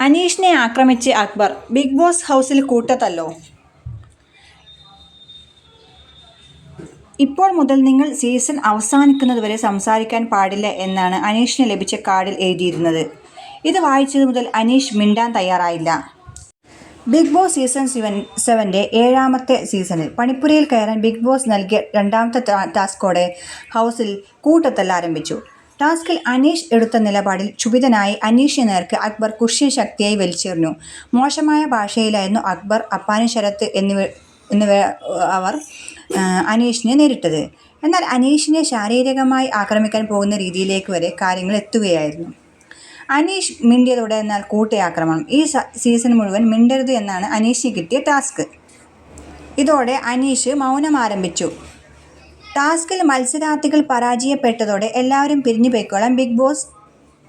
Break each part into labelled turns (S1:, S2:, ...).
S1: അനീഷിനെ ആക്രമിച്ച് Akbar, big boss ഹൗസിൽ കൂട്ടത്തല്ലോ. ഇപ്പോൾ മുതൽ നിങ്ങൾ സീസൺ അവസാനിക്കുന്നതുവരെ സംസാരിക്കാൻ പാടില്ല എന്നാണ് അനീഷിന് ലഭിച്ച കാർഡിൽ എഴുതിയിരുന്നത്. ഇത് വായിച്ചതു മുതൽ അനീഷ് മിണ്ടാൻ തയ്യാറായില്ല. ബിഗ് ബോസ് സീസൺ 7 ഏഴാമത്തെ സീസണിൽ പണിപ്പുരയിൽ കയറാൻ ബിഗ് ബോസ് നൽകിയ രണ്ടാമത്തെ ടാസ്കോടെ ഹൗസിൽ കൂട്ടത്തല്ല് ആരംഭിച്ചു. ടാസ്കിൽ അനീഷ് എടുത്ത നിലപാടിൽ ക്ഷുഭിതനായി അനീഷിന് നേർക്ക് അക്ബർ കുഷ്യൻ ശക്തിയായി വലിച്ചെറിഞ്ഞു. മോശമായ ഭാഷയിലായിരുന്നു അക്ബർ, അപ്പാനി, ശരത്ത് അവർ അനീഷിനെ നേരിട്ടത്. എന്നാൽ അനീഷിനെ ശാരീരികമായി ആക്രമിക്കാൻ പോകുന്ന രീതിയിലേക്ക് വരെ കാര്യങ്ങൾ എത്തുകയായിരുന്നു. അനീഷ് മിണ്ടിയതോടെ എന്നാൽ കൂട്ടയാക്രമണം. ഈ സീസൺ മുഴുവൻ മിണ്ടരുത് എന്നാണ് അനീഷിന് കിട്ടിയ ടാസ്ക്. ഇതോടെ അനീഷ് മൗനം ആരംഭിച്ചു. ടാസ്കിൽ മത്സരാർത്ഥികൾ പരാജയപ്പെട്ടതോടെ എല്ലാവരും പിരിഞ്ഞു പോയിക്കോളാൻ ബിഗ് ബോസ്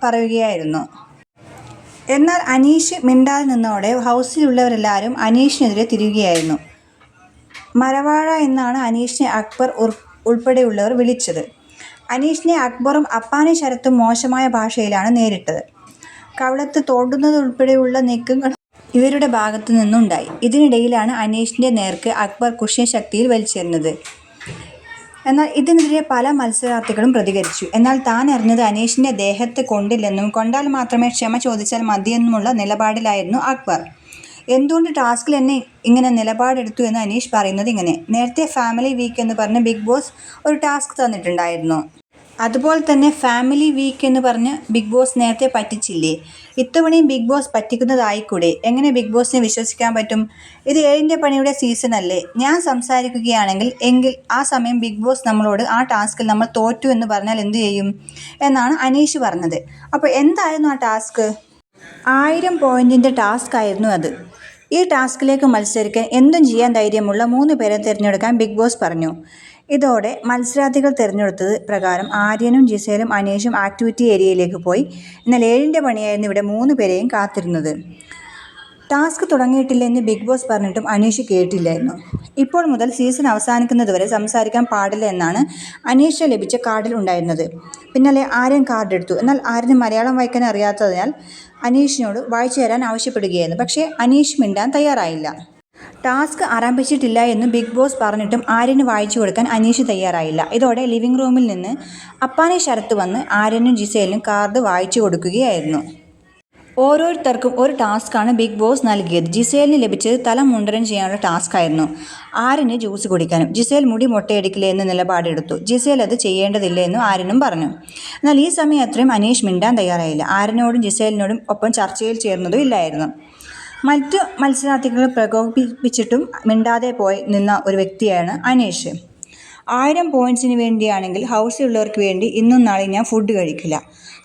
S1: പറയുകയായിരുന്നു. എന്നാൽ അനീഷ് മിണ്ടാതെ നിന്നതോടെ ഹൗസിലുള്ളവരെല്ലാവരും അനീഷിനെതിരെ തിരിയുകയായിരുന്നു. മരവാഴ എന്നാണ് അനീഷിനെ അക്ബർ ഉൾപ്പെടെയുള്ളവർ വിളിച്ചത്. അനീഷിനെ അക്ബറും അപ്പാനി, ശരത്തും മോശമായ ഭാഷയിലാണ് നേരിട്ടത്. കവിളത്ത് തോണ്ടുന്നതുൾപ്പെടെയുള്ള നീക്കങ്ങൾ ഇവരുടെ ഭാഗത്തു നിന്നുണ്ടായി. ഇതിനിടയിലാണ് അനീഷിൻ്റെ നേർക്ക് അക്ബർ കുഷ്യൻ ശക്തിയിൽ വലിച്ചെറിഞ്ഞത്. എന്നാൽ ഇതിനെതിരെ പല മത്സരാർത്ഥികളും പ്രതികരിച്ചു. എന്നാൽ താൻ എറിഞ്ഞത് അനീഷിൻ്റെ ദേഹത്ത് കൊണ്ടില്ലെന്നും കൊണ്ടാൽ മാത്രമേ ക്ഷമ ചോദിച്ചാൽ മതിയെന്നുമുള്ള നിലപാടിലായിരുന്നു അക്ബർ. എന്തുകൊണ്ട് ടാസ്കിൽ എന്നെ ഇങ്ങനെ നിലപാടെടുത്തു എന്ന് അനീഷ് പറയുന്നത് ഇങ്ങനെ: നേരത്തെ ഫാമിലി വീക്ക് എന്ന് പറഞ്ഞ് ബിഗ് ബോസ് ഒരു ടാസ്ക് തന്നിട്ടുണ്ടായിരുന്നു. അതുപോലെ തന്നെ ഫാമിലി വീക്ക് എന്ന് പറഞ്ഞ് ബിഗ് ബോസ് നേരത്തെ പറ്റിച്ചില്ലേ? ഇത്തവണയും ബിഗ് ബോസ് പറ്റിക്കുന്നതായിക്കൂടെ? എങ്ങനെ ബിഗ് ബോസിനെ വിശ്വസിക്കാൻ പറ്റും? ഇത് 7ന്റെ പണിയുടെ സീസൺ അല്ലേ? ഞാൻ സംസാരിക്കുകയാണെങ്കിൽ എങ്കിൽ ആ സമയം ബിഗ് ബോസ് നമ്മളോട് ആ ടാസ്കിൽ നമ്മൾ തോറ്റു എന്ന് പറഞ്ഞാൽ എന്തു ചെയ്യും എന്നാണ് അനീഷ് പറഞ്ഞത്. അപ്പോൾ എന്തായിരുന്നു ആ ടാസ്ക്? 1000 പോയിന്റിൻ്റെ ടാസ്ക് ആയിരുന്നു അത്. ഈ ടാസ്കിലേക്ക് മത്സരിക്കാൻ എന്തും ചെയ്യാൻ ധൈര്യമുള്ള 3 പേരെ തിരഞ്ഞെടുക്കാൻ ബിഗ് ബോസ് പറഞ്ഞു. ഇതോടെ മത്സരാർത്ഥികൾ തിരഞ്ഞെടുത്തത് പ്രകാരം ആര്യനും ജിസേലും അനീഷും ആക്ടിവിറ്റി ഏരിയയിലേക്ക് പോയി. എന്നാൽ 7ന്റെ പണിയായിരുന്നു ഇവിടെ 3 പേരെയും കാത്തിരുന്നത്. ടാസ്ക് തുടങ്ങിയിട്ടില്ലെന്ന് ബിഗ് ബോസ് പറഞ്ഞിട്ടും അനീഷ് കേട്ടില്ലായിരുന്നു. ഇപ്പോൾ മുതൽ സീസൺ അവസാനിക്കുന്നതുവരെ സംസാരിക്കാൻ പാടില്ല എന്നാണ് അനീഷിന് ലഭിച്ച കാർഡിൽ ഉണ്ടായിരുന്നത്. പിന്നാലെ ആര്യൻ കാർഡ് എടുത്തു. എന്നാൽ ആര്യന് മലയാളം വായിക്കാൻ അറിയാത്തതിനാൽ അനീഷിനോട് വായിച്ചു തരാൻ ആവശ്യപ്പെടുകയായിരുന്നു. പക്ഷേ അനീഷ് മിണ്ടാൻ തയ്യാറായില്ല. ടാസ്ക് ആരംഭിച്ചിട്ടില്ല എന്ന് ബിഗ് ബോസ് പറഞ്ഞിട്ടും ആര്യന് വായിച്ചു കൊടുക്കാൻ അനീഷ് തയ്യാറായില്ല. ഇതോടെ ലിവിംഗ് റൂമിൽ നിന്ന് അപ്പാനി, ശരത്ത് വന്ന് ആര്യനും ജിസേലിനും കാർഡ് വായിച്ചു കൊടുക്കുകയായിരുന്നു. ഓരോരുത്തർക്കും ഒരു ടാസ്ക്കാണ് ബിഗ് ബോസ് നൽകിയത്. ജിസേലിന് ലഭിച്ചത് തല മുണ്ടനം ചെയ്യാനുള്ള ടാസ്ക് ആയിരുന്നു. ആര്യന് ജ്യൂസ് കുടിക്കാനും. ജിസേൽ മുടി മൊട്ടയടിക്കില്ല എന്ന് നിലപാടെടുത്തു. ജിസേൽ അത് ചെയ്യേണ്ടതില്ല എന്നും ആര്യനും പറഞ്ഞു. എന്നാൽ ഈ സമയം അത്രയും അനീഷ് മിണ്ടാൻ തയ്യാറായില്ല. ആര്യനോടും ജിസേലിനോടും ഒപ്പം ചർച്ചയിൽ ചേർന്നതും ഇല്ലായിരുന്നു. മറ്റു മത്സരാർത്ഥികളെ പ്രകോപിപ്പിച്ചിട്ടും മിണ്ടാതെ പോയി നിന്ന ഒരു വ്യക്തിയാണ് അനീഷ്. 1000 പോയിന്റ്സിന് വേണ്ടിയാണെങ്കിൽ ഹൗസിലുള്ളവർക്ക് വേണ്ടി ഇന്നും നാളെയും ഞാൻ ഫുഡ് കഴിക്കില്ല.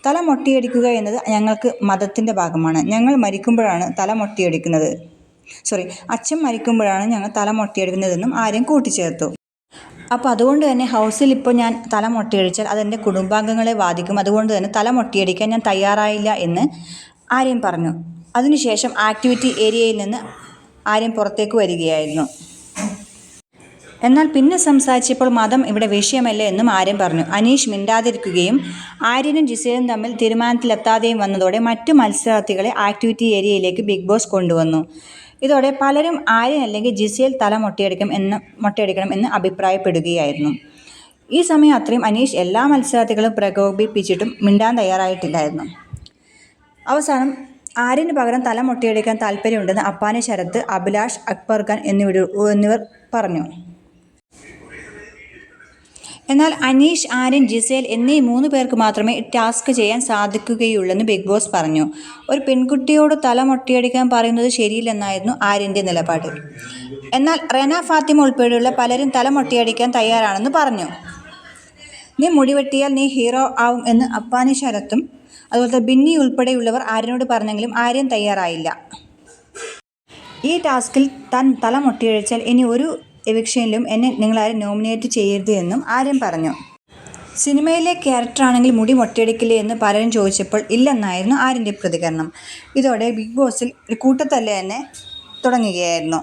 S1: തല മൊട്ടയടിക്കുക എന്നത് ഞങ്ങൾക്ക് മതത്തിൻ്റെ ഭാഗമാണ്. ഞങ്ങൾ മരിക്കുമ്പോഴാണ് തല മൊട്ടയടിക്കുന്നത്. അച്ഛൻ മരിക്കുമ്പോഴാണ് ഞങ്ങൾ തല മൊട്ടയടിക്കുന്നതെന്നും ആര്യൻ കൂട്ടിച്ചേർത്തു. അപ്പോൾ അതുകൊണ്ട് തന്നെ ഹൗസിൽ ഇപ്പോൾ ഞാൻ തല മൊട്ടയടിച്ചാൽ അതെൻ്റെ കുടുംബാംഗങ്ങളെ ബാധിക്കും. അതുകൊണ്ട് തന്നെ തല മൊട്ടയടിക്കാൻ ഞാൻ തയ്യാറായില്ല എന്ന് ആര്യൻ പറഞ്ഞു. അതിനുശേഷം ആക്ടിവിറ്റി ഏരിയയിൽ നിന്ന് ആര്യൻ പുറത്തേക്ക് വരികയായിരുന്നു. എന്നാൽ പിന്നെ സംസാരിച്ചപ്പോൾ മതം ഇവിടെ വിഷയമല്ല എന്നും ആര്യൻ പറഞ്ഞു. അനീഷ് മിണ്ടാതിരിക്കുകയും ആര്യനും ജിസേലും തമ്മിൽ തീരുമാനത്തിലെത്താതെയും വന്നതോടെ മറ്റു മത്സരാർത്ഥികളെ ആക്ടിവിറ്റി ഏരിയയിലേക്ക് ബിഗ് ബോസ് കൊണ്ടുവന്നു. ഇതോടെ പലരും ആര്യൻ അല്ലെങ്കിൽ ജിസേൽ തല മൊട്ടയടിക്കണം എന്ന് അഭിപ്രായപ്പെടുകയായിരുന്നു. ഈ സമയം അത്രയും അനീഷ് എല്ലാ മത്സരാർത്ഥികളും പ്രകോപിപ്പിച്ചിട്ടും മിണ്ടാൻ തയ്യാറായിട്ടില്ലായിരുന്നു. അവസാനം ആര്യന് പകരം തല മൊട്ടയടിക്കാൻ താല്പര്യമുണ്ടെന്ന് അപ്പാനി, ശരത്ത്, അഭിലാഷ്, അക്ബർ ഖാൻ എന്നിവർ പറഞ്ഞു. എന്നാൽ അനീഷ്, ആര്യൻ, ജിസേൽ എന്നീ 3 പേർക്ക് മാത്രമേ ടാസ്ക് ചെയ്യാൻ സാധിക്കുകയുള്ളെന്ന് ബിഗ് ബോസ് പറഞ്ഞു. ഒരു പെൺകുട്ടിയോട് തല മൊട്ടയടിക്കാൻ പറയുന്നത് ശരിയില്ലെന്നായിരുന്നു ആര്യൻ്റെ നിലപാട്. എന്നാൽ റെന, ഫാത്തിമ ഉൾപ്പെടെയുള്ള പലരും തല മൊട്ടയടിക്കാൻ തയ്യാറാണെന്ന് പറഞ്ഞു. നീ മുടിവെട്ടിയാൽ നീ ഹീറോ ആവും എന്ന് അപ്പാനി, ശരത്തും അതുപോലെ ബിന്നി ഉൾപ്പെടെയുള്ളവർ ആര്യനോട് പറഞ്ഞെങ്കിലും ആര്യൻ തയ്യാറായില്ല. ഈ ടാസ്കിൽ താൻ തല മൊട്ടയടിച്ചാൽ ഇനി ഒരു എവിക്ഷനിലും എന്നെ നിങ്ങളാരും നോമിനേറ്റ് ചെയ്യരുത് എന്നും ആര്യൻ പറഞ്ഞു. സിനിമയിലെ ക്യാരക്ടറാണെങ്കിൽ മുടി മൊട്ടയടിക്കില്ലേ എന്ന് പലരും ചോദിച്ചപ്പോൾ ഇല്ലെന്നായിരുന്നു ആര്യൻ്റെ പ്രതികരണം. ഇതോടെ ബിഗ് ബോസിൽ ഒരു കൂട്ടത്തല്ല് തന്നെ തുടങ്ങുകയായിരുന്നു.